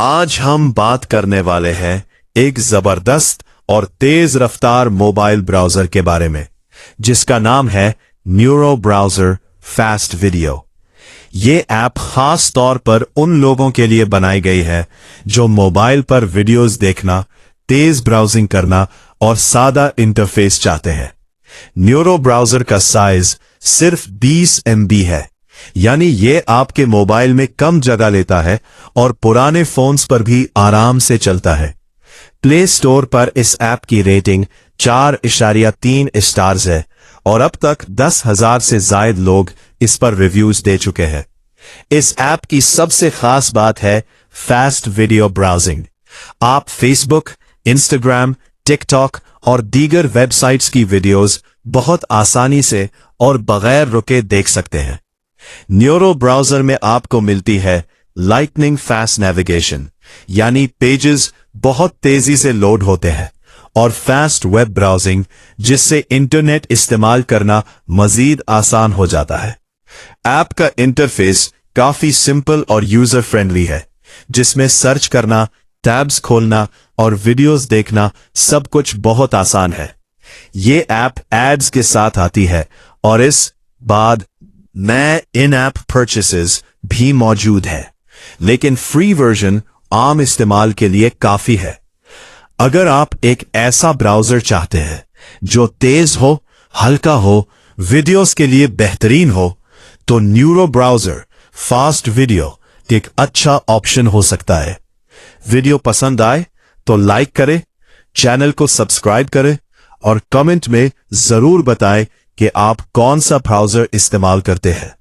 आज हम बात करने वाले हैं एक जबरदस्त और तेज रफ्तार मोबाइल ब्राउजर के बारे में, जिसका नाम है न्यूरो ब्राउजर फास्ट वीडियो। ये ऐप खास तौर पर उन लोगों के लिए बनाई गई है जो मोबाइल पर वीडियोस देखना, तेज ब्राउजिंग करना और सादा इंटरफेस चाहते हैं। न्यूरो ब्राउजर का साइज सिर्फ 20 MB है, यानी ये आपके मोबाइल में कम जगह लेता है और पुराने फोन्स पर भी आराम से चलता है। प्ले स्टोर पर इस ऐप की रेटिंग 4.3 स्टार्स है और अब तक 10,000 से ज्यादा लोग इस पर रिव्यूज दे चुके हैं। इस ऐप की सबसे खास बात है फास्ट वीडियो ब्राउजिंग। आप फेसबुक, इंस्टाग्राम, टिकटॉक और दीगर वेबसाइट्स की वीडियोस बहुत आसानी से और बगैर रुके देख सकते हैं। न्यूरो ब्राउजर में आपको मिलती है लाइटनिंग फास्ट नेविगेशन, यानी पेजेस बहुत तेजी से लोड होते हैं, और फास्ट वेब ब्राउजिंग, जिससे इंटरनेट इस्तेमाल करना मजीद आसान हो जाता है। ऐप का इंटरफेस काफी सिंपल और यूजर फ्रेंडली है, जिसमें सर्च करना, टैब्स खोलना और वीडियोस देखना सब कुछ बहुत आसान है। ये ऐप एड्स के साथ आती है और इस बाद में इन ऐप परचेसेस भी मौजूद है, लेकिन फ्री वर्जन आम इस्तेमाल के लिए काफी है। अगर आप एक ऐसा ब्राउजर चाहते हैं जो तेज हो, हल्का हो, वीडियोस के लिए बेहतरीन हो, तो न्यूरो ब्राउजर फास्ट वीडियो एक अच्छा ऑप्शन हो सकता है। वीडियो पसंद आए तो लाइक करें, चैनल को सब्सक्राइब करें और कमेंट में जरूर बताएं कि आप कौन सा ब्राउजर इस्तेमाल करते हैं।